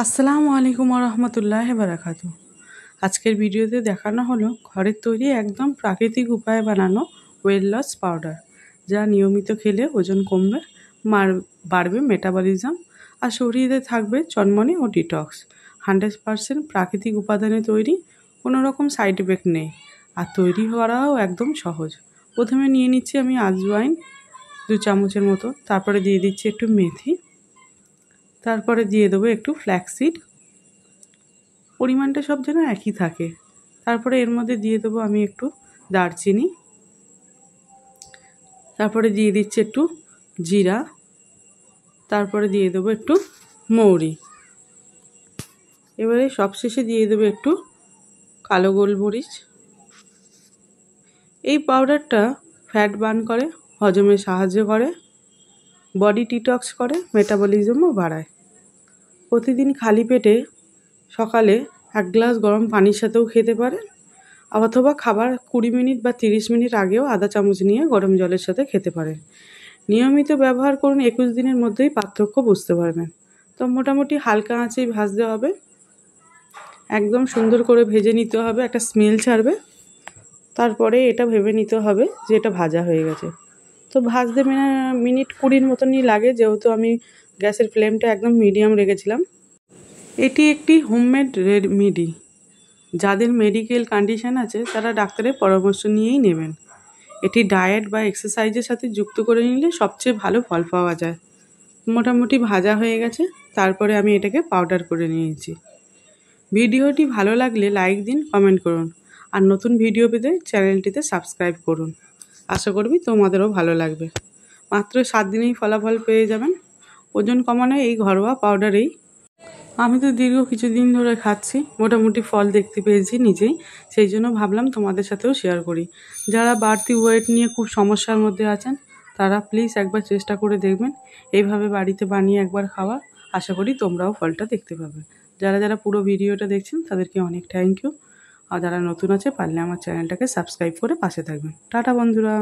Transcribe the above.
আসসালামু আলাইকুম রহমতুল্লাহ বারাকাতু। আজকের ভিডিওতে দেখানো হলো ঘরের তৈরি একদম প্রাকৃতিক উপায়ে বানানো ওয়েট লস পাউডার, যা নিয়মিত খেলে ওজন কমবে, বাড়বে মেটাবলিজম, আর শরীরে থাকবে চনমনে ও ডিটক্স। 100% প্রাকৃতিক উপাদানে তৈরি, কোনো রকম সাইড এফেক্ট নেই, আর তৈরি করাও একদম সহজ। প্রথমে নিয়ে নিচ্ছি আমি আজওয়াইন 2 চামচের মতো, তারপরে দিয়ে দিচ্ছি একটু মেথি, তারপরে দিয়ে দেবো একটু ফ্ল্যাক্সিড, পরিমাণটা সব যেন একই থাকে। তারপরে এর মধ্যে দিয়ে দেবো আমি একটু দারচিনি, তারপরে দিয়ে দিচ্ছি একটু জিরা, তারপরে দিয়ে দেবো একটু মৌরি। এবারে সবশেষে দিয়ে দেবো একটু কালো গোলমরিচ। এই পাউডারটা ফ্যাট বার্ন করে, হজমে সাহায্য করে, বডি ডিটক্স করে, মেটাবলিজমও বাড়ায়। প্রতিদিন খালি পেটে সকালে 1 গ্লাস গরম পানির সাথেও খেতে পারেন, অথবা খাবার 20 মিনিট বা 30 মিনিট আগেও আধা চামচ নিয়ে গরম জলের সাথে খেতে পারেন। নিয়মিত ব্যবহার করুন, 21 দিনের মধ্যেই পার্থক্য বুঝতে পারবেন। তো মোটামুটি হালকা আঁচেই ভাজতে হবে, একদম সুন্দর করে ভেজে নিতে হবে, একটা স্মেল ছাড়বে। তারপরে এটা ভেবে নিতে হবে যে এটা ভাজা হয়ে গেছে। তো ভাজতে মিনিট 20 মতনই লাগে, যেহেতু আমি গ্যাসের ফ্লেমটা একদম মিডিয়াম রেখেছিলাম। এটি একটি হোমমেড রেমেডি, যাদের মেডিকেল কন্ডিশন আছে তারা ডাক্তারের পরামর্শ নিয়েই নেবেন। এটি ডায়েট বা এক্সারসাইজের সাথে যুক্ত করে নিলে সবচেয়ে ভালো ফল পাওয়া যায়। মোটামুটি ভাজা হয়ে গেছে, তারপরে আমি এটাকে পাউডার করে নিয়েছি। ভিডিওটি ভালো লাগলে লাইক দিন, কমেন্ট করুন, আর নতুন ভিডিও পেতে চ্যানেলটিতে সাবস্ক্রাইব করুন। আশা করবি তোমাদেরও ভালো লাগবে। মাত্র 7 দিনেই ফলাফল পেয়ে যাবেন। ওজন কমানো এই ঘরোয়া পাউডারেই আমি তো দীর্ঘ কিছুদিন ধরে খাচ্ছি, মোটামুটি ফল দেখতে পেয়েছি নিজেই, সেই জন্য ভাবলাম তোমাদের সাথেও শেয়ার করি। যারা বাড়তি ওয়েট নিয়ে খুব সমস্যার মধ্যে আছেন তারা প্লিজ একবার চেষ্টা করে দেখবেন, এইভাবে বাড়িতে বানিয়ে একবার খাওয়া। আশা করি তোমরাও ফলটা দেখতে পাবে। যারা পুরো ভিডিওটা দেখছেন তাদেরকে অনেক থ্যাংক ইউ, আর যারা নতুন আছে পারলে আমার চ্যানেলটাকে সাবস্ক্রাইব করে পাশে থাকবেন। টাটা বন্ধুরা।